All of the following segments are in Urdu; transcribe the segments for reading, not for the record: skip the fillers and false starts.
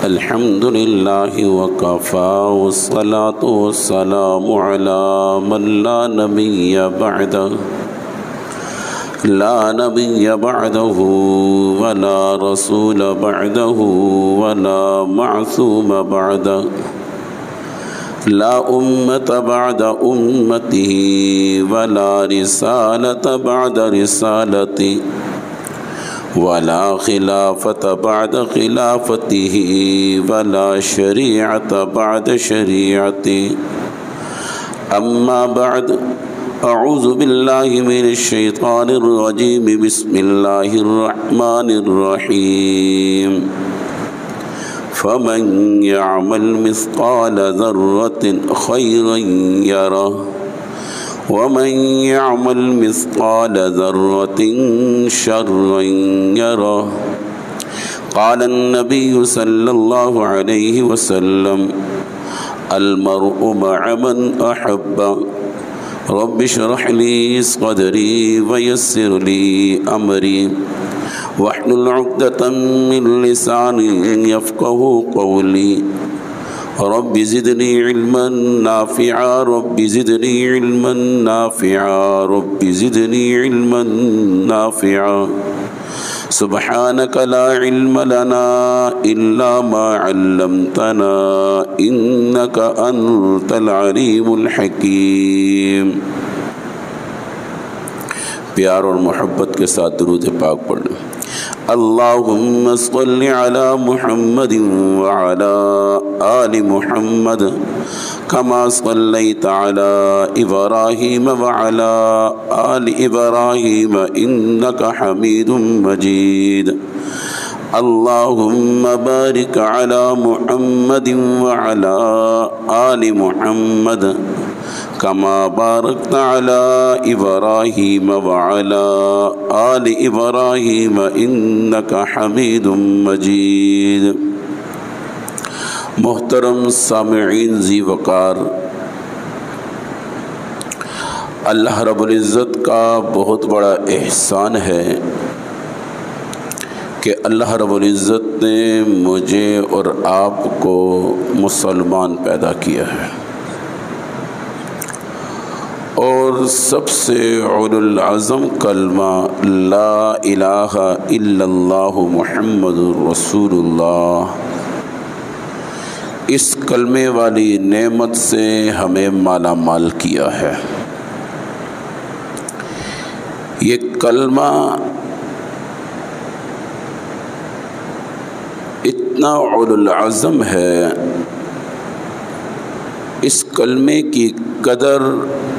الحمد لله وكفى والصلاة والسلام على من لا نبي بعده ولا رسول بعده ولا معصوم بعده لا أمة بعد أمته ولا رسالة بعد رسالته ولا خلافة بعد خلافته ولا شريعة بعد شريعته أما بعد أعوذ بالله من الشيطان الرجيم بسم الله الرحمن الرحيم فمن يعمل مثقال ذرة خيرا يره ومن يعمل مثقال ذرة شرا يره قال النبي صلى الله عليه وسلم المرء مع من أحب رب اشرح لي صدري ويسر لي أمري واحلل عقدة من لساني يفقه قولي رب زدني علما نافعا رب زدني علما نافعا رب زدني علما نافعا سبحانك لا علم لنا إلا ما علمتنا إنك أنت العليم الحكيم۔ پیار اور محبت کے ساتھ درود پاک پڑھ لیں۔ اللہم صل علی محمد وعلی آل محمد کما صلیت علی ابراہیم وعلی آل ابراہیم انک حمید مجید۔ اللہم بارک علی محمد وعلی آل محمد کما بارکت علی ابراہیم وعلی آل ابراہیم انک حمید مجید۔ محترم سامعین ذی وقار، اللہ رب العزت کا بہت بڑا احسان ہے کہ اللہ رب العزت نے مجھے اور آپ کو مسلمان پیدا کیا ہے، اور سب سے علی العظم کلمہ لا الہ الا اللہ محمد رسول اللہ، اس کلمے والی نعمت سے ہمیں مالا مال کیا ہے۔ یہ کلمہ اتنا علی العظم ہے، اس کلمے کی قدر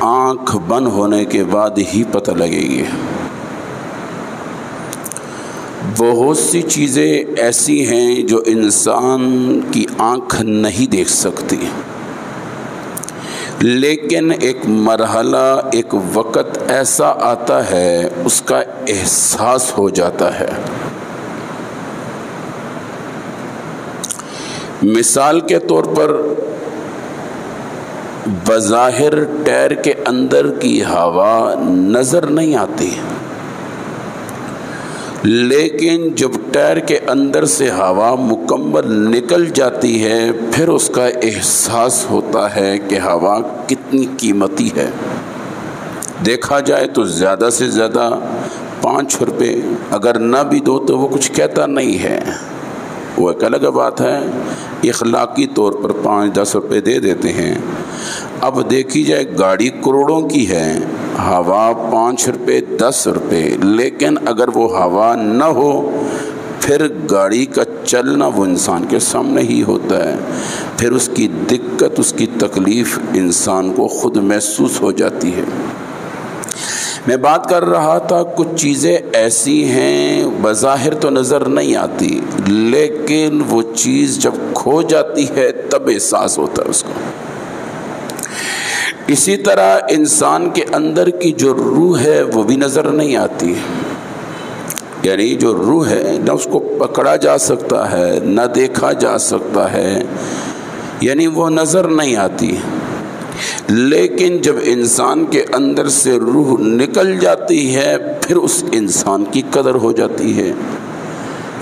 آنکھ بند ہونے کے بعد ہی پتہ لگے گی۔ بہت سی چیزیں ایسی ہیں جو انسان کی آنکھ نہیں دیکھ سکتی، لیکن ایک مرحلہ، ایک وقت ایسا آتا ہے اس کا احساس ہو جاتا ہے۔ مثال کے طور پر بظاہر ٹائر کے اندر کی ہوا نظر نہیں آتی، لیکن جب ٹائر کے اندر سے ہوا مکمل نکل جاتی ہے پھر اس کا احساس ہوتا ہے کہ ہوا کتنی قیمتی ہے۔ دیکھا جائے تو زیادہ سے زیادہ 5 روپے اگر نہ بھی دو تو وہ کچھ کہتا نہیں ہے، وہ ایک الگ بات ہے، اخلاقی طور پر 5-10 روپے دے دیتے ہیں۔ اب دیکھی جائے گاڑی کروڑوں کی ہے، ہوا 5 روپے 10 روپے، لیکن اگر وہ ہوا نہ ہو پھر گاڑی کا چلنا وہ انسان کے سامنے ہی ہوتا ہے، پھر اس کی دقت، اس کی تکلیف انسان کو خود محسوس ہو جاتی ہے۔ میں بات کر رہا تھا کچھ چیزیں ایسی ہیں بظاہر تو نظر نہیں آتی، لیکن وہ چیز جب کھو جاتی ہے تب احساس ہوتا ہے اس کو۔ اسی طرح انسان کے اندر کی جو روح ہے وہ بھی نظر نہیں آتی، یعنی جو روح ہے نہ اس کو پکڑا جا سکتا ہے نہ دیکھا جا سکتا ہے، یعنی وہ نظر نہیں آتی، لیکن جب انسان کے اندر سے روح نکل جاتی ہے پھر اس انسان کی قدر ہو جاتی ہے۔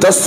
10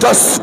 10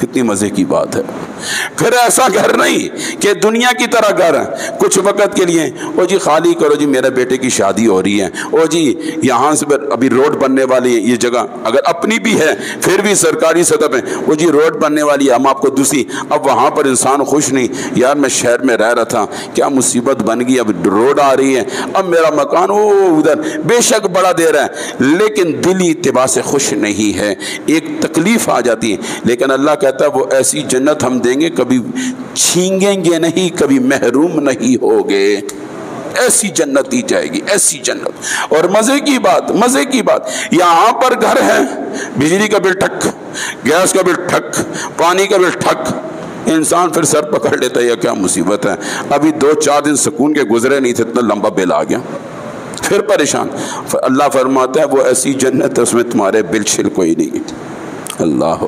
کتنی مزے کی بات ہے۔ پھر ایسا گھر نہیں کہ دنیا کی طرح گھر ہے کچھ وقت کے لیے، او جی خالی کرو جی میرے بیٹے کی شادی ہو رہی ہے، او جی یہاں سے ابھی روڈ بننے والی ہے، یہ جگہ اگر اپنی بھی ہے پھر بھی سرکاری سطح پہ او جی روڈ بننے والی ہے، ہم آپ کو دوسری، اب وہاں پر انسان خوش نہیں، یار میں شہر میں رہ رہا تھا، کیا مصیبت بن گئی، اب روڈ آ رہی ہے، اب میرا مکان ادھر، بے شک بڑا دے رہا ہے لیکن دلی اتباع سے خوش نہیں ہے، ایک تکلیف آ جاتی ہے۔ لیکن اللہ کہتا ہے وہ ایسی جنت ہم دیں گے کبھی چھینگیں گے نہیں، کبھی محروم نہیں ہوگے، ایسی جنت دی جائے گی، ایسی جنت۔ اور مزے کی بات یہاں پر گھر ہے، بجلی کا بل ٹھک، گیس کا بل ٹھک، پانی کا بل ٹھک، انسان پھر سر پکڑ لیتا ہے یا کیا مصیبت ہے، ابھی 2-4 دن سکون کے گزرے نہیں تھے اتنا لمبا بل آ گیا، پھر پریشان۔ اللہ فرماتا ہے وہ ایسی جنت ہے اس میں تمہارے بل شل کوئی نہیں۔ اللہ،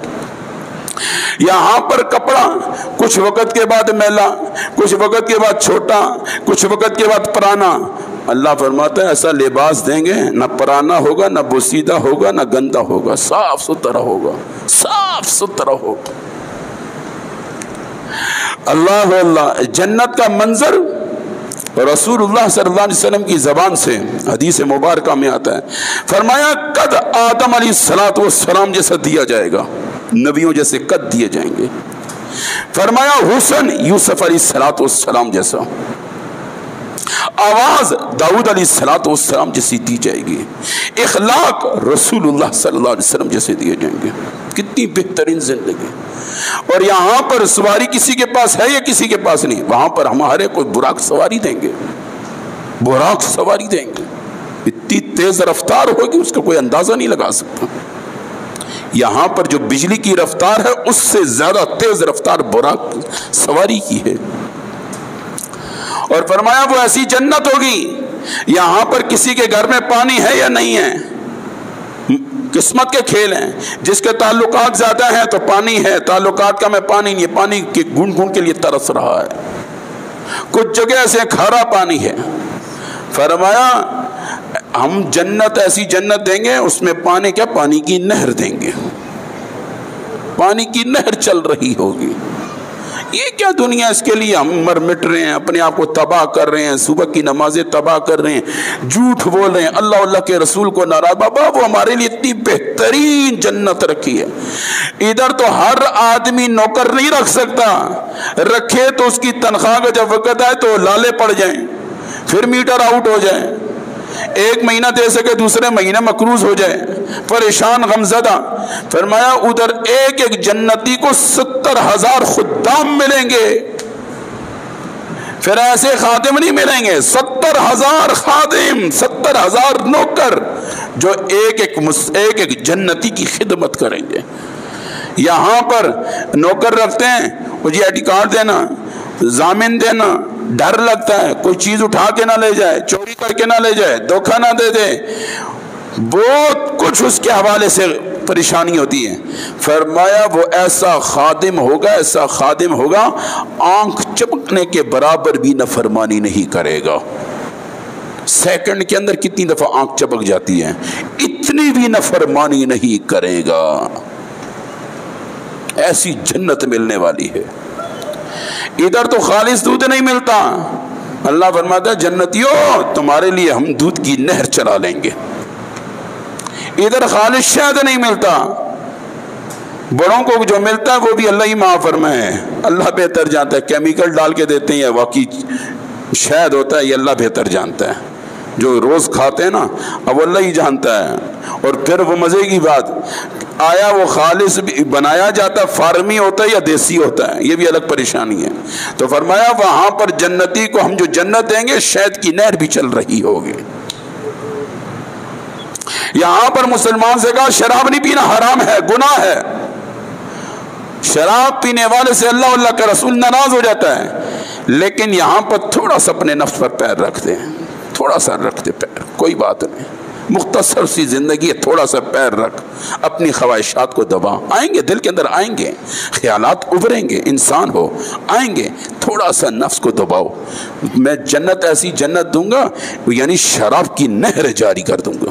یہاں پر کپڑا کچھ وقت کے بعد میلا، کچھ وقت کے بعد چھوٹا، کچھ وقت کے بعد پرانا، اللہ فرماتا ہے ایسا لباس دیں گے نہ پرانا ہوگا، نہ بوسیدہ ہوگا، نہ گندا ہوگا، صاف ستھرا ہوگا، صاف ستھرا ہوگا۔ اللہ اللہ، جنت کا منظر رسول اللہ صلی اللہ علیہ وسلم کی زبان سے حدیث مبارکہ میں آتا ہے، فرمایا قد آدم علیہ السلام جیسا دیا جائے گا، نبیوں جیسے قد دیے جائیں گے، فرمایا حسن یوسف علیہ السلام جیسا، آواز داؤد علیہ السلام جیسی دی جائے گی، اخلاق رسول اللہ صلی اللہ علیہ وسلم جیسے دیے جائیں گے۔ کتنی بہترین زندگی۔ اور یہاں پر سواری کسی کے پاس ہے یا کسی کے پاس نہیں، وہاں پر ہمارے کوئی براق سواری دیں گے، براق سواری دیں گے، اتنی تیز رفتار ہوگی اس کا کوئی اندازہ نہیں لگا سکتا۔ یہاں پر جو بجلی کی رفتار ہے اس سے زیادہ تیز رفتار براق سواری کی ہے۔ اور فرمایا وہ ایسی جنت ہوگی، یہاں پر کسی کے گھر میں پانی ہے یا نہیں ہے، قسمت کے کھیل ہیں، جس کے تعلقات زیادہ ہیں تو پانی ہے، تعلقات کا میں پانی نہیں ہے، پانی کے گھون کے لیے ترس رہا ہے، کچھ جگہ سے کھارا پانی ہے۔ فرمایا ہم جنت ایسی جنت دیں گے اس میں پانی کیا، پانی کی نہر دیں گے، پانی کی نہر چل رہی ہوگی۔ یہ کیا دنیا، اس کے لیے ہم مر مٹ رہے ہیں، اپنے آپ کو تباہ کر رہے ہیں، صبح کی نمازیں تباہ کر رہے ہیں، جھوٹ بول رہے ہیں، اللہ کے رسول کو ناراض۔ بابا وہ ہمارے لیے اتنی بہترین جنت رکھی ہے، ادھر تو ہر آدمی نوکر نہیں رکھ سکتا، رکھے تو اس کی تنخواہ کا جب وقت آئے تو لالے پڑ جائیں، پھر میٹر آؤٹ ہو جائے، ایک مہینہ دے سکے دوسرے مہینہ مقروض ہو جائے، پریشان غمزدہ۔ فرمایا ادھر ایک ایک جنتی کو 70,000 خدام ملیں گے، پھر ایسے خادم نہیں ملیں گے، 70,000 خادم، 70,000 نوکر جو ایک ایک جنتی کی خدمت کریں گے۔ یہاں پر نوکر رکھتے ہیں، مجھے آئی ڈی کارڈ دینا، ضامن دینا، ڈر لگتا ہے کوئی چیز اٹھا کے نہ لے جائے، چوری کر کے نہ لے جائے، دھوکہ نہ دے دے، بہت کچھ اس کے حوالے سے پریشانی ہوتی ہے۔ فرمایا وہ ایسا خادم ہوگا، ایسا خادم ہوگا آنکھ چپکنے کے برابر بھی نافرمانی نہیں کرے گا۔ سیکنڈ کے اندر کتنی دفعہ آنکھ چپک جاتی ہے، اتنی بھی نافرمانی نہیں کرے گا، ایسی جنت ملنے والی ہے۔ ادھر تو خالص دودھ نہیں ملتا، اللہ فرماتا ہے جنتیوں تمہارے لیے ہم دودھ کی نہر چلا لیں گے۔ ادھر خالص شہد نہیں ملتا، بڑوں کو جو ملتا ہے وہ بھی اللہ ہی معاف فرمائے، اللہ بہتر جانتا ہے، کیمیکل ڈال کے دیتے ہیں واقعی شہد ہوتا ہے یہ اللہ بہتر جانتا ہے، جو روز کھاتے ہیں نا اب اللہ ہی جانتا ہے۔ اور پھر وہ مزے کی بات، آیا وہ خالص بنایا جاتا فارمی ہوتا ہے یا دیسی ہوتا ہے، یہ بھی الگ پریشانی ہے۔ تو فرمایا وہاں پر جنتی کو ہم جو جنت دیں گے شہد کی نہر بھی چل رہی ہوگی۔ یہاں پر مسلمان سے کہا شراب نہیں پینا حرام ہے، گناہ ہے، شراب پینے والے سے اللہ کا رسول ناراض ہو جاتا ہے، لیکن یہاں پر تھوڑا سا اپنے نفس پر پیر رکھ دیں، تھوڑا سا رکھ دے پیر، کوئی بات نہیں، مختصر سی زندگی ہے، تھوڑا سا پیر رکھ، اپنی خواہشات کو دبا، آئیں گے دل کے اندر، آئیں گے خیالات ابھریں گے، انسان ہو آئیں گے، تھوڑا سا نفس کو دباؤ، میں جنت ایسی جنت دوں گا یعنی شراب کی نہر جاری کر دوں گا،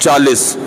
40।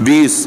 20।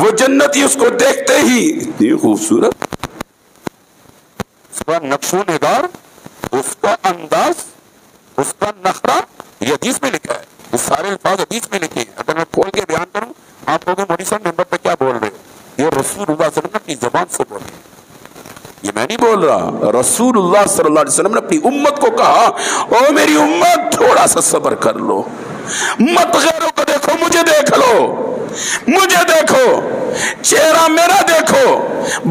وہ جنتی اس کو دیکھتے ہی اتنی خوبصورت، اس کا نقش و نگار، اس کا انداز، اس کا نخرہ، یہ حدیث میں لکھا ہے، یہ سارے الفاظ حدیث میں لکھے ہیں. اگر میں کھول کے بیان کروں آپ کہو گے مولوی صاحب ممبر پہ کیا بول رہے ہیں؟ یہ رسول اللہ صلی اللہ علیہ وسلم نے اپنی زبان سے بولے، یہ میں نہیں بول رہا. رسول اللہ صلی اللہ علیہ وسلم نے اپنی امت کو کہا او میری امت تھوڑا سا صبر کر لو، مت غیروں کو دیکھو، مجھے دیکھ لو، مجھے دیکھو، چہرہ میرا دیکھو،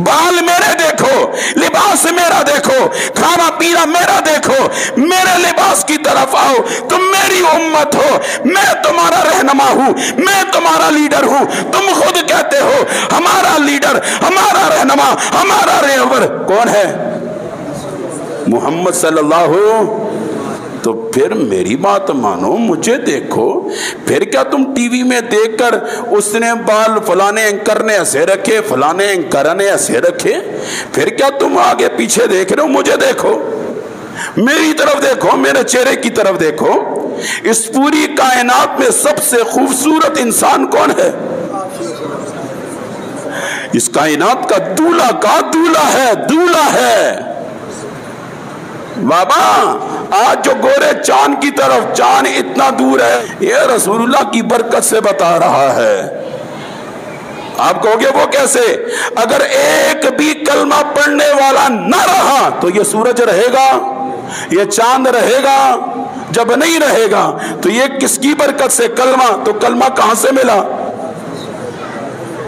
بال میرے دیکھو، لباس میرا دیکھو، کھانا پینا میرا دیکھو، میرے لباس کی طرف آؤ. تم میری امت ہو، میں تمہارا رہنما ہوں، میں تمہارا لیڈر ہوں. تم خود کہتے ہو ہمارا لیڈر، ہمارا رہنما، ہمارا رہبر کون ہے؟ محمد صلی اللہ علیہ. تو پھر میری بات مانو، مجھے دیکھو. پھر کیا تم ٹی وی میں دیکھ کر اس نے بال فلانے اینکر نے ایسے رکھے، فلانے اینکر نے ایسے رکھے، پھر کیا تم آگے پیچھے دیکھ رہے ہو؟ مجھے دیکھو، میری طرف دیکھو، میرے چہرے کی طرف دیکھو. اس پوری کائنات میں سب سے خوبصورت انسان کون ہے؟ اس کائنات کا دولہا کا دولہا ہے، دولہا ہے. بابا آج جو گورے چاند کی طرف، چاند اتنا دور ہے، یہ رسول اللہ کی برکت سے بتا رہا ہے. آپ کہو گے وہ کیسے؟ اگر ایک بھی کلمہ پڑھنے والا نہ رہا تو یہ سورج رہے گا، یہ چاند رہے گا؟ جب نہیں رہے گا تو یہ کس کی برکت سے کلمہ؟ تو کلمہ کہاں سے ملا؟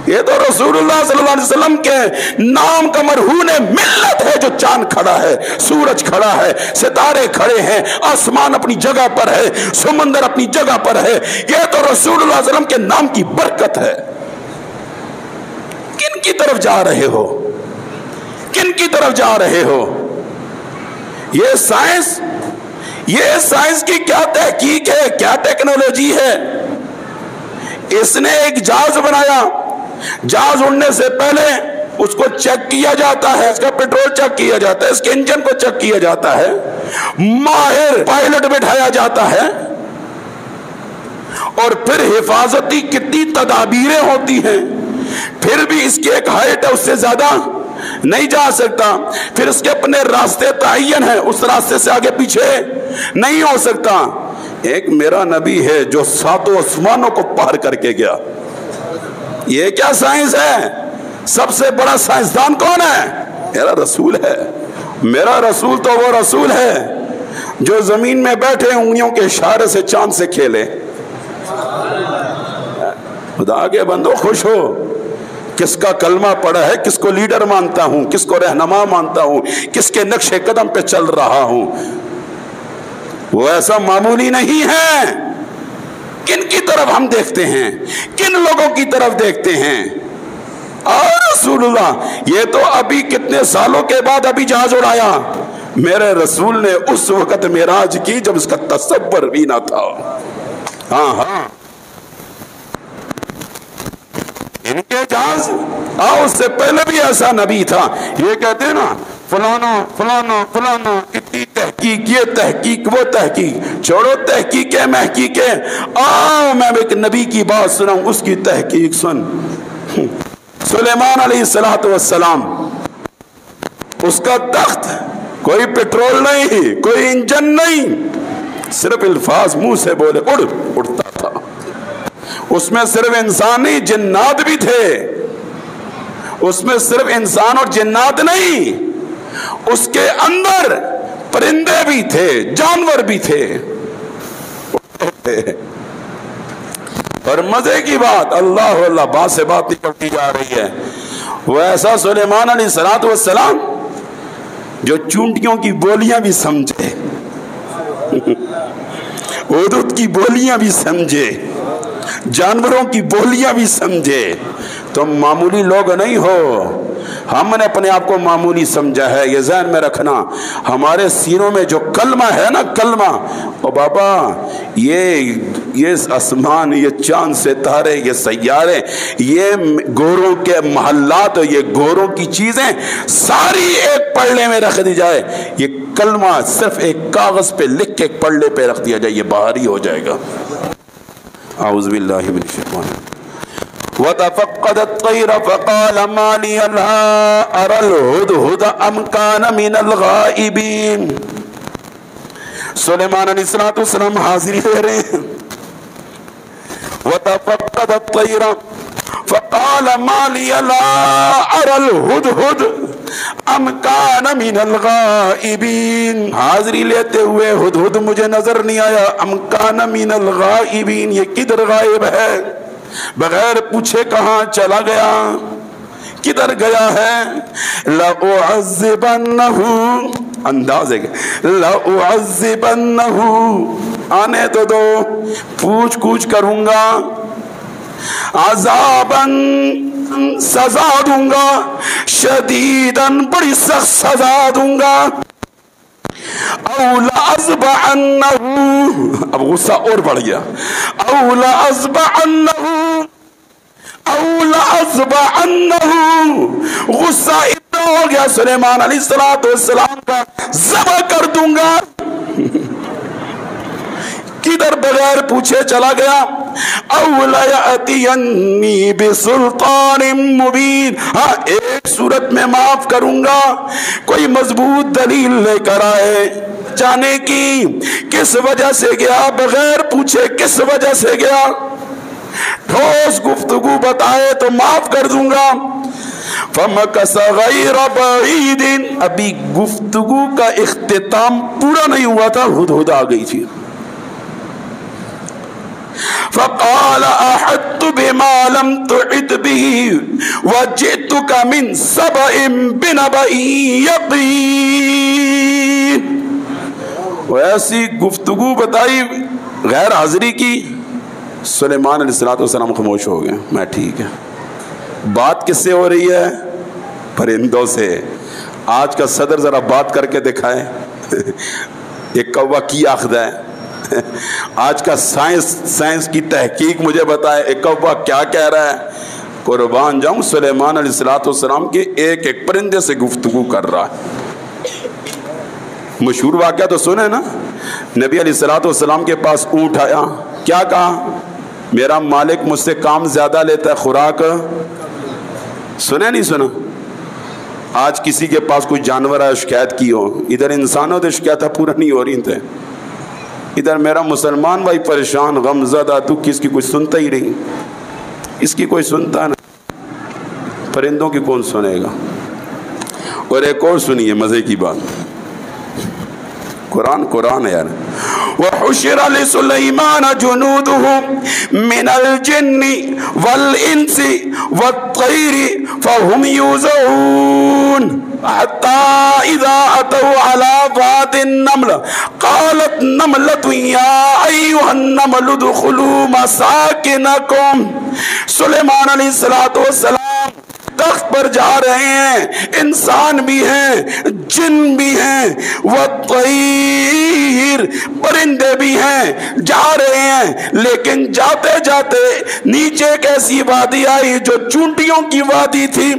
یہ تو رسول اللہ صلی اللہ علیہ وسلم کے نام کا مرہون ملت ہے. جو چاند کھڑا ہے، سورج کھڑا ہے، ستارے کھڑے ہیں، آسمان اپنی جگہ پر ہے، سمندر اپنی جگہ پر ہے، یہ تو رسول اللہ صلی اللہ علیہ وسلم کے نام کی برکت ہے. کن کی طرف جا رہے ہو؟ کن کی طرف جا رہے ہو؟ یہ سائنس کی کیا تحقیق ہے، کیا ٹیکنالوجی ہے؟ اس نے ایک جہاز بنایا، جہاز اڑنے سے پہلے اس کو چیک کیا جاتا ہے، اس کا پیٹرول چیک کیا جاتا ہے، اس کے انجن کو چیک کیا جاتا ہے، ماہر پائلٹ بٹھایا جاتا ہے، اور پھر حفاظتی کتنی تدابیریں ہوتی ہیں. پھر بھی اس کی ایک ہائٹ ہے، اس سے زیادہ نہیں جا سکتا. پھر اس کے اپنے راستے تعین ہیں، اس راستے سے آگے پیچھے نہیں ہو سکتا. ایک میرا نبی ہے جو 7 آسمانوں کو پار کر کے گیا. یہ کیا سائنس ہے؟ سب سے بڑا سائنسدان کون ہے؟ میرا رسول ہے. میرا رسول تو وہ رسول ہے جو زمین میں بیٹھے انگلیوں کے اشارے سے چاند سے کھیلے. خدا کے بندو خوش ہو. کس کا کلمہ پڑھا ہے، کس کو لیڈر مانتا ہوں، کس کو رہنما مانتا ہوں، کس کے نقش قدم پہ چل رہا ہوں. وہ ایسا معمولی نہیں ہے. کن کی طرف ہم دیکھتے ہیں، کن لوگوں کی طرف دیکھتے ہیں؟ اور رسول اللہ یہ تو ابھی کتنے سالوں کے بعد ابھی جہاز اڑایا. میرے رسول نے اس وقت معراج کی جب اس کا تصور بھی نہ تھا. ہاں ان کے جہاز اس سے پہلے بھی ایسا نبی تھا. یہ کہتے ہیں نا فلانا فلانا فلانا، اتنی تحقیق، یہ تحقیق وہ تحقیق، چھوڑو تحقیقیں محقیقیں. آؤ میں ایک نبی کی بات سناؤں، اس کی تحقیق سن. سلیمان علیہ السلام، اس کا تخت، کوئی پیٹرول نہیں، کوئی انجن نہیں، صرف الفاظ منہ سے بولے اڑتا تھا. اس میں صرف انسان نہیں، جنات بھی تھے. اس میں صرف انسان اور جنات نہیں، اس کے اندر پرندے بھی تھے، جانور بھی تھے. اور مزے کی بات، اللہ بات سے بات نکلتی جا رہی ہے. وہ ایسا سلیمان علیہ السلام جو چونٹیوں کی بولیاں بھی سمجھے، اردو کی بولیاں بھی سمجھے، جانوروں کی بولیاں بھی سمجھے. تم معمولی لوگ نہیں ہو. ہم نے اپنے آپ کو معمولی سمجھا ہے. یہ ذہن میں رکھنا، ہمارے سینوں میں جو کلمہ ہے نا، کلمہ، او بابا یہ آسمان، یہ چاند ستارے، یہ سیارے، یہ گوروں کے محلات، یہ گوروں کی چیزیں ساری ایک پلڑے میں رکھ دی جائے، یہ کلمہ صرف ایک کاغذ پہ لکھ کے ایک پلڑے پہ رکھ دیا جائے، یہ باہر ہی ہو جائے گا. اعوذ باللہ من الشیطان. وتفقد الطير فقال ما لي لا أرى الهدهد أم كان من الغائبين. سلیمان علیہ السلام حاضری دے رہے ہیں. وتفقد الطير فقال ما لي لا أرى الهدهد أم كان من الغائبين. حاضری لیتے ہوئے ہدہد مجھے نظر نہیں آیا. أم كان من الغائبين، یہ کدھر غائب ہے؟ بغیر پوچھے کہاں چلا گیا؟ کدھر گیا ہے؟ لَأُعَذِّبَنَّهُ، انداز ہے لَأُعَذِّبَنَّهُ، آنے تو دو، پوچھ کوچھ کروں گا، عذاباً سزا دوں گا، شدیداً بڑی سخت سزا دوں گا، او لأذبحنہ، اب غصہ اور بڑھ گیا، او لأذبحنہ، او لأذبحنہ، غصہ اتنا ہو گیا سلیمان علیہ السلام کا، ذبح کر دوں گا. کدھر بغیر پوچھے چلا گیا؟ او لَيَأْتِيَنِّي بِسُلْطَانٍ مُبِينٍ، ہاں ایک صورت میں معاف کروں گا، کوئی مضبوط دلیل لے کر آئے. جانے کی کس وجہ سے گیا؟ بغیر پوچھے کس وجہ سے گیا؟ ٹھوس گفتگو بتائے تو معاف کر دوں گا. فَمَكَثَ غَيْرَ بَعِيدٍ، ابھی گفتگو کا اختتام پورا نہیں ہوا تھا، ہدہد آ گئی تھی. فقال احطت بما لم تحط به وجئتك من سبأ بنبأ يقين. ویسی گفتگو بتائی، غیر حاضری کی. سلیمان علیہ السلام خاموش ہو گئے. میں ٹھیک ہے. بات کس سے ہو رہی ہے؟ پرندوں سے. آج کا صدر ذرا بات کر کے دکھائے. ایک کوا کی آخد ہے؟ آج کا سائنس کی تحقیق مجھے بتائے ایک کوا کیا کہہ رہا ہے. قربان جاؤں، سلیمان علیہ السلام کے ایک ایک پرندے سے گفتگو کر رہا ہے. مشہور واقعہ تو سنے نا، نبی علیہ السلام کے پاس اونٹ آیا. کیا کہا؟ میرا مالک مجھ سے کام زیادہ لیتا ہے، خوراک. سنے نہیں سنا؟ آج کسی کے پاس کوئی جانور ہے، شکایت کی ہو، ادھر انسانوں سے شکایت پورا نہیں ہو رہی تھے، ادھر میرا مسلمان بھائی پریشان غم زدہ، تو کس کی کوئی سنتا ہی نہیں، اس کی کوئی سنتا نہیں، پرندوں کی کون سنے گا. اور ایک اور سنیے مزے کی بات، قرآن ہے یار. وحشر لسلیمان جنوده من الجن والانس والطیر فهم یوزعون حتى اذا اتوا على واد النمل قالت نملة يا ايها النمل ادخلوا مساكنكم. سلیمان علیہ السلام تخت پر جا رہے ہیں، انسان بھی ہیں، جن بھی ہیں، والطیر، پرندے بھی ہیں، جا رہے ہیں. لیکن جاتے جاتے نیچے ایک ایسی وادی آئی جو چونٹیوں کی وادی تھی.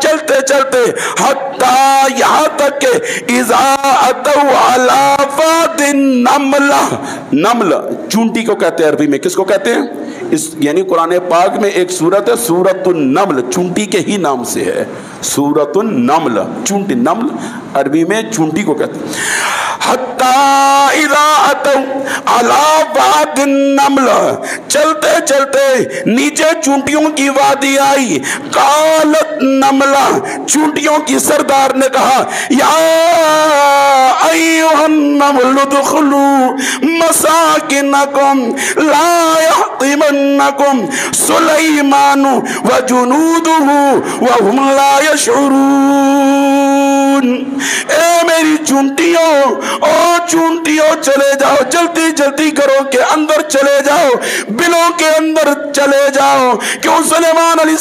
چلتے چلتے یہاں تک کہ اذا اتوا علی واد نمل، چونٹی کو کہتے ہیں عربی میں. کس کو کہتے ہیں؟ یعنی قرآن پاک میں ایک سورت ہے سورۃ النمل، چونٹی کے ہی نام سے ہے. سورۃ النمل، چونٹی، نمل عربی میں چونٹی کو کہتے ہیں. حتی اذا اتوا علی واد النمل، چلتے چلتے نیچے چونٹیوں کی وادی آئی. قالت نملہ، چونٹیوں کی سردار نے کہا، یا ایھا النمل ادخلوا مساکنکم لا یحطمنکم سلیمان وجنودہ وهم لا یشعرون. اے میری چونٹیوں، او چونٹیوں چلے جاؤ، جلدی جلدی کرو کہ اندر چلے جاؤ، بلوں کے اندر چلے جاؤ. کیوں؟ سلیمان علیہ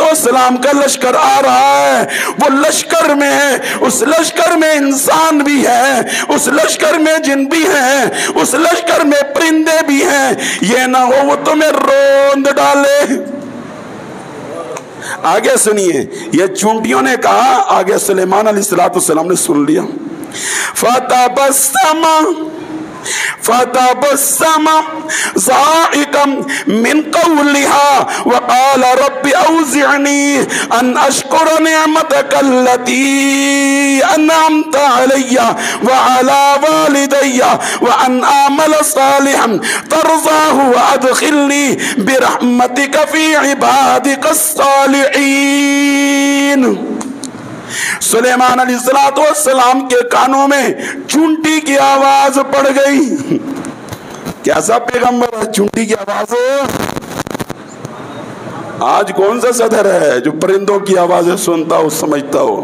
السلام کا لشکر آ رہا ہے. وہ لشکر میں ہے، اس لشکر میں انسان بھی ہے، اس لشکر میں جن بھی ہیں، اس لشکر میں پرندے بھی ہیں. یہ نہ ہو وہ تمہیں روند ڈالے. آگے سنیے، یہ چونٹیوں نے کہا، آگے سلیمان علیہ السلام نے سن لیا. فتبسم فتبسم ضاحكا من قولها وقال رب أوزعني أن أشكر نعمتك التي أنعمت علي وعلى والدي وأن أعمل صالحا ترضاه وأدخلني برحمتك في عبادك الصالحين۔ سلیمان علیہ السلام کے کانوں میں چونٹی کی آواز پڑ گئی۔ کیسا پیغمبر ہے، چونٹی کی آواز ہو؟ آج کون سا صدر ہے جو پرندوں کی آوازیں سنتا ہو، سمجھتا ہو؟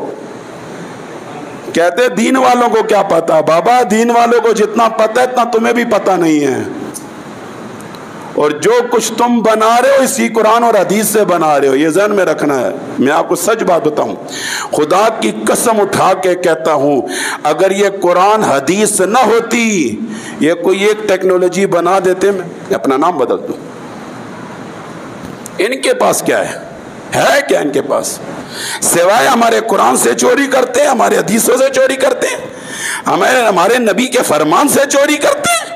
کہتے دین والوں کو کیا پتا؟ بابا دین والوں کو جتنا پتا ہے اتنا تمہیں بھی پتا نہیں ہے، اور جو کچھ تم بنا رہے ہو اسی قرآن اور حدیث سے بنا رہے ہو، یہ ذہن میں رکھنا ہے۔ میں آپ کو سچ بات بتاؤں، خدا کی قسم اٹھا کے کہتا ہوں، اگر یہ قرآن حدیث نہ ہوتی، یہ کوئی ایک ٹیکنالوجی بنا دیتے، میں اپنا نام بدل دوں۔ ان کے پاس کیا ہے کیا ان کے پاس؟ سوائے ہمارے قرآن سے چوری کرتے ہیں، ہمارے حدیثوں سے چوری کرتے ہیں، ہمارے نبی کے فرمان سے چوری کرتے ہیں۔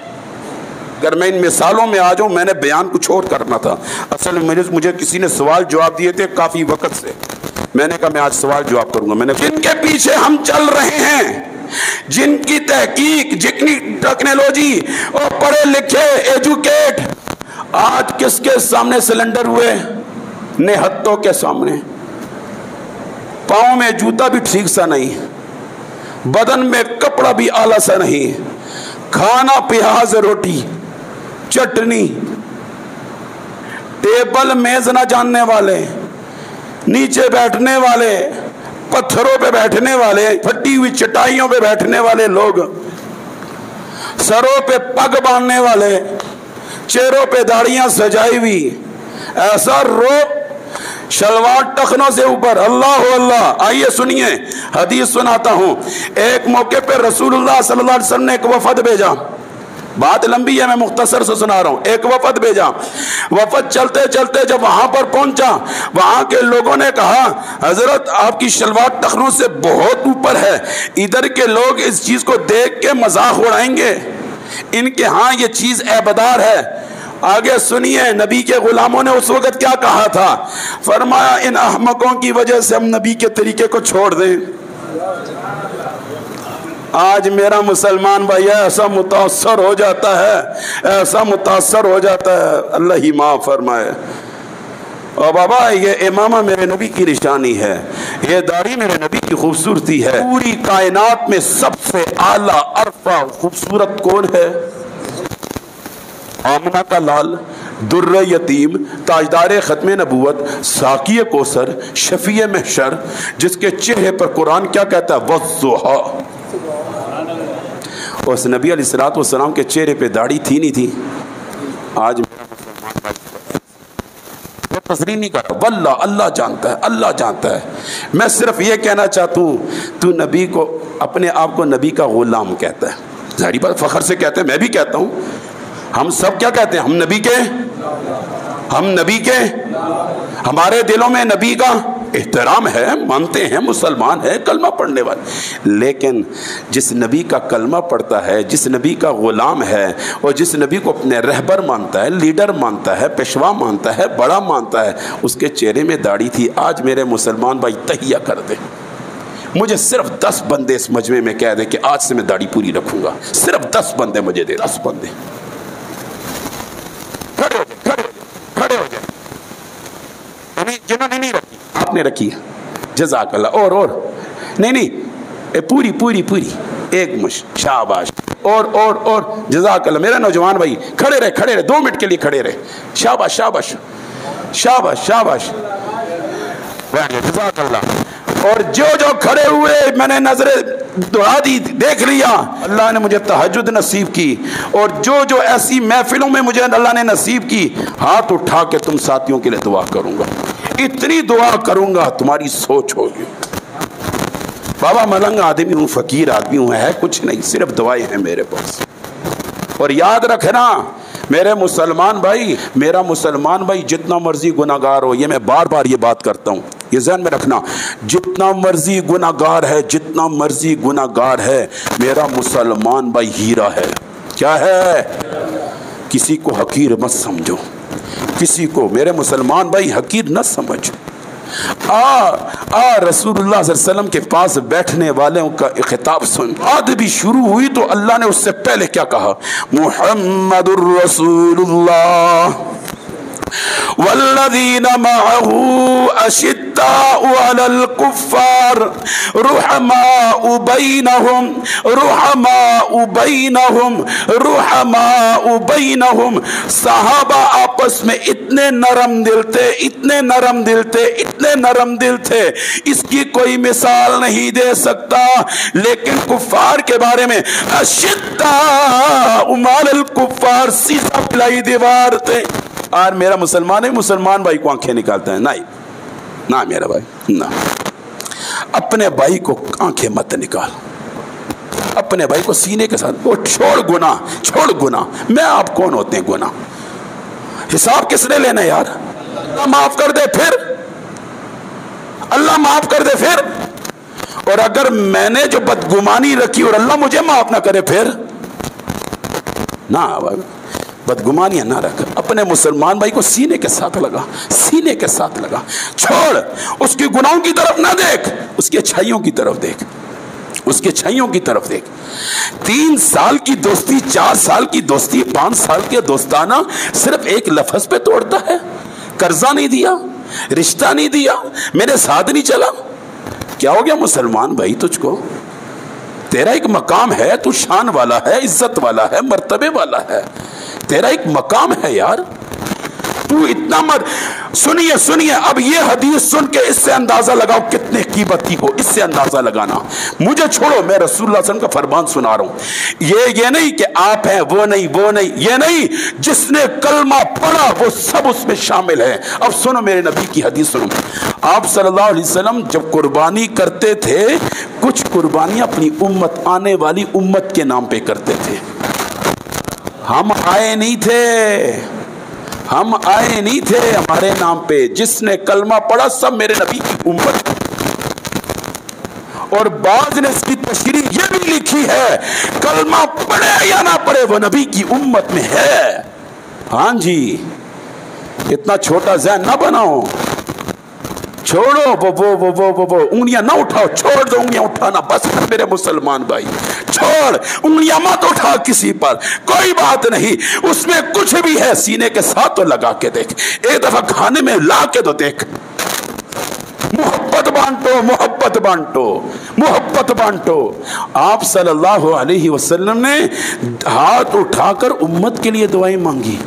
اگر میں ان مثالوں میں آ جاؤں، میں نے بیان کچھ اور کرنا تھا، اصل میں مجھے کسی نے سوال جواب دیے تھے کافی وقت سے، میں نے کہا میں آج سوال جواب کروں گا۔ میں نے جن کے پیچھے ہم چل رہے ہیں، جن کی تحقیق، جتنی ٹیکنالوجی اور پڑھے لکھے ایجوکیٹ، آج کس کے سامنے سلنڈر ہوئے؟ نہتوں کے سامنے۔ پاؤں میں جوتا بھی ٹھیک سا نہیں، بدن میں کپڑا بھی اعلیٰ سا نہیں، کھانا پیاز روٹی چٹنی، ٹیبل میز نہ جاننے والے، نیچے بیٹھنے والے، پتھروں پہ بیٹھنے والے، پھٹی ہوئی چٹائیوں پہ بیٹھنے والے لوگ، سروں پہ پگ باندھنے والے، چہروں پہ داڑیاں سجائی ہوئی، ایسا روب شلوار ٹخنوں سے اوپر۔ اللہ اللہ، آئیے سنیے حدیث سناتا ہوں۔ ایک موقع پہ رسول اللہ صلی اللہ علیہ وسلم نے ایک وفد بھیجا، بات لمبی ہے میں مختصر سے سنا رہا ہوں۔ ایک وفد بھیجا، وفد چلتے چلتے جب وہاں پر پہنچا، وہاں کے لوگوں نے کہا حضرت آپ کی شلوار ٹخنوں سے بہت اوپر ہے، ادھر کے لوگ اس چیز کو دیکھ کے مذاق اڑائیں گے، ان کے ہاں یہ چیز عیبدار ہے۔ آگے سنیے نبی کے غلاموں نے اس وقت کیا کہا تھا، فرمایا ان احمقوں کی وجہ سے ہم نبی کے طریقے کو چھوڑ دیں۔ آج میرا مسلمان بھائی ایسا متاثر ہو جاتا ہے، ایسا متاثر ہو جاتا ہے، اللہ ہی معاف فرمائے۔ اور بابا یہ امامہ میرے نبی کی نشانی ہے، یہ داڑھی میرے نبی کی خوبصورتی ہے۔ پوری کائنات میں سب سے اعلیٰ عرفہ خوبصورت کون ہے؟ آمنہ کا لال، در یتیم، تاجدار ختم نبوت، ساقی کوثر، شفیع محشر، جس کے چہرے پر قرآن کیا کہتا ہے؟ والضحیٰ۔ اس نبی علیہ السلام کے چہرے پہ داڑھی تھی نہیں تھی؟ آج میرا مسلمان بھائی وہ تصریح نہیں کرتا، واللہ اللہ جانتا ہے، اللہ جانتا ہے۔ میں صرف یہ کہنا چاہتا ہوں، تو نبی کو، اپنے آپ کو نبی کا غلام کہتا ہے، ظاہری بات فخر سے کہتے ہیں، میں بھی کہتا ہوں، ہم سب کیا کہتے ہیں؟ ہم نبی کے، ہمارے دلوں میں نبی کا احترام ہے، مانتے ہیں، مسلمان ہے، کلمہ پڑھنے والے، لیکن جس نبی کا کلمہ پڑھتا ہے، جس نبی کا غلام ہے، اور جس نبی کو اپنے رہبر مانتا ہے، لیڈر مانتا ہے، پیشوا مانتا ہے، بڑا مانتا ہے، اس کے چہرے میں داڑھی تھی۔ آج میرے مسلمان بھائی تہیہ کر دیں، مجھے صرف 10 بندے اس مجمع میں کہہ دیں کہ آج سے میں داڑھی پوری رکھوں گا، صرف 10 بندے مجھے دے، 10 بندے کھڑے ہو جائیں، جنہوں نے نہیں رکھی، آپ نے رکھی ہے، جزاک اللہ، اور نہیں پوری ایک مش، شاباش، اور جزاک اللہ، میرا نوجوان بھائی کھڑے رہے 2 منٹ کے لیے کھڑے رہے، شاباش، جزاک اللہ۔ اور جو کھڑے ہوئے میں نے نظر دعا دی، دیکھ لیا، اللہ نے مجھے تہجد نصیب کی، اور جو ایسی محفلوں میں مجھے اللہ نے نصیب کی، ہاتھ اٹھا کے تم ساتھیوں کے لیے دعا کروں گا، اتنی دعا کروں گا تمہاری سوچ ہوگی۔ بابا ملنگ آدمی ہوں، فقیر آدمی ہوں، ہے کچھ نہیں، صرف دعائیں ہیں میرے پاس۔ اور یاد رکھنا میرے مسلمان بھائی، میرا مسلمان بھائی جتنا مرضی گناہگار ہو، یہ میں بار بار یہ بات کرتا ہوں، یہ ذہن میں رکھنا، جتنا مرضی گناہگار ہے، جتنا مرضی گناہگار ہے، میرا مسلمان بھائی ہیرا ہے، کیا ہے؟ کسی کو حقیر مت سمجھو، کسی کو میرے مسلمان بھائی حقیر نہ سمجھ۔ رسول اللہ صلی اللہ علیہ وسلم کے پاس بیٹھنے والوں کا خطاب سن۔ بات بھی شروع ہوئی تو اللہ نے اس سے پہلے کیا کہا؟ محمد الرسول اللہ والذین معه اشداء علی الکفار رحماء بینہم صحابہ آپس میں اتنے نرم دل تھے، اتنے نرم دل تھے، اتنے نرم دل تھے، اس کی کوئی مثال نہیں دے سکتا۔ لیکن کفار کے بارے میں اشداء علی الکفار، سیدھا پلائی دیوار تھے۔ اور میرا مسلمان بھائی کو آنکھیں نکالتا ہے، نہیں نہ میرا بھائی، نہ اپنے بھائی کو آنکھیں مت نکال، اپنے بھائی کو سینے کے ساتھ، وہ چھوڑ گناہ، میں آپ کون ہوتے ہیں گناہ؟ حساب کس نے لینا یار؟ اللہ معاف کر دے پھر، اللہ معاف کر دے پھر، اور اگر میں نے جو بدگمانی رکھی اور اللہ مجھے معاف نہ کرے پھر، نہ بدگمانیاں نہ رکھ، اپنے مسلمان بھائی کو سینے کے ساتھ لگا، سینے کے ساتھ لگا، چھوڑ، اس کی گناہوں کی طرف نہ دیکھ، اس کی اچھائیوں کی طرف دیکھ، اس کی اچھائیوں کی طرف دیکھ۔ 3 سال کی دوستی، 4 سال کی دوستی، 5 سال کے دوستانہ صرف ایک لفظ پہ توڑتا ہے؟ قرضہ نہیں دیا، رشتہ نہیں دیا، میرے ساتھ نہیں چلا، کیا ہو گیا مسلمان بھائی تجھ کو؟ تیرا ایک مقام ہے، تو شان والا ہے، عزت والا ہے، مرتبے والا ہے، تیرا ایک مقام ہے یار، تو اتنا مت سنیے اب یہ حدیث سن کے اس سے اندازہ لگاؤ کتنے قیمتی ہو، اس سے اندازہ لگانا، مجھے چھوڑو، میں رسول اللہ صلی اللہ علیہ وسلم کا فرمان سنا رہا ہوں۔ یہ نہیں کہ آپ ہیں وہ نہیں، یہ نہیں، جس نے کلمہ پڑھا وہ سب اس میں شامل ہے۔ اب سنو میرے نبی کی حدیث سنو، آپ صلی اللہ علیہ وسلم جب قربانی کرتے تھے، کچھ قربانیاں اپنی امت، آنے والی امت کے نام پہ کرتے تھے۔ ہم آئے نہیں تھے ہمارے نام پہ، جس نے کلمہ پڑھا سب میرے نبی کی امت۔ اور بعض نے اس کی تشریح یہ بھی لکھی ہے، کلمہ پڑھے یا نہ پڑھے وہ نبی کی امت میں ہے۔ ہاں جی، اتنا چھوٹا ذہن نہ بناؤ، چھوڑو وہ انگلیاں نہ اٹھاؤ، چھوڑ دو انگلیاں اٹھانا، بس میرے مسلمان بھائی، چھوڑ انگلیاں مت اٹھا کسی پر، کوئی بات نہیں، اس میں کچھ بھی ہے سینے کے ساتھ تو لگا کے دیکھ، ایک دفعہ کھانے میں لا کے تو دیکھ، محبت بانٹو۔ آپ صلی اللہ علیہ وسلم نے ہاتھ اٹھا کر امت کے لیے دعائیں مانگی،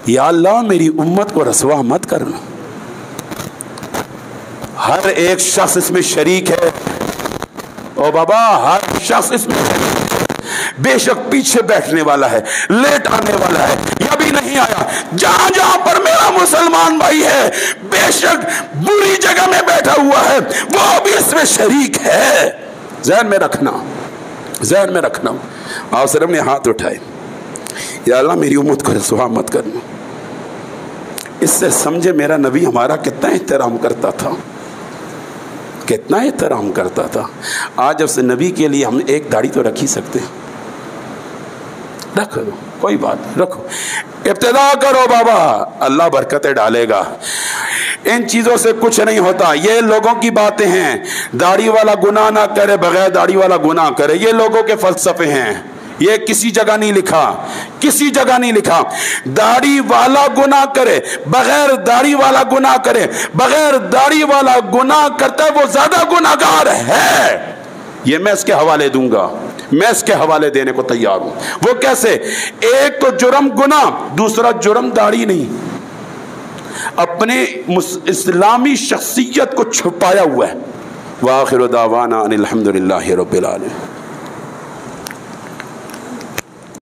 یا اللہ میری امت کو رسوا مت کرنا۔ ہر ایک شخص اس میں شریک ہے، او بابا ہر شخص اس میں شریک ہے، بے شک پیچھے بیٹھنے والا ہے، لیٹ آنے والا ہے، یا بھی نہیں آیا، جہاں پر میرا مسلمان بھائی ہے، بے شک بری جگہ میں بیٹھا ہوا ہے، وہ بھی اس میں شریک ہے۔ ذہن میں رکھنا، آپ سرم نے ہاتھ اٹھائے، یا اللہ میری امت کو رسوا مت کرنا۔ اس سے سمجھے میرا نبی ہمارا کتنا احترام کرتا تھا، کتنا احترام کرتا تھا۔ آج جب سے نبی کے لیے ہم ایک داڑھی تو رکھ ہی سکتے ہیں، رکھ دو، کوئی بات رکھو، ابتدا کرو بابا، اللہ برکتیں ڈالے گا۔ ان چیزوں سے کچھ نہیں ہوتا، یہ لوگوں کی باتیں ہیں، داڑھی والا گناہ نہ کرے، بغیر داڑھی والا گناہ کرے، یہ لوگوں کے فلسفے ہیں، یہ کسی جگہ نہیں لکھا۔ داڑھی والا گناہ کرے، بغیر داڑھی والا گناہ کرے، بغیر داڑھی والا گناہ کرتا ہے وہ زیادہ گناہگار ہے۔ یہ میں اس کے حوالے دوں گا، میں اس کے حوالے دینے کو تیار ہوں۔ وہ کیسے؟ ایک تو جرم گناہ، دوسرا جرم داڑھی نہیں، اپنے اسلامی شخصیت کو چھپایا ہوا ہے۔ وآخر دعوانا ان الحمد للہ رب العالمین۔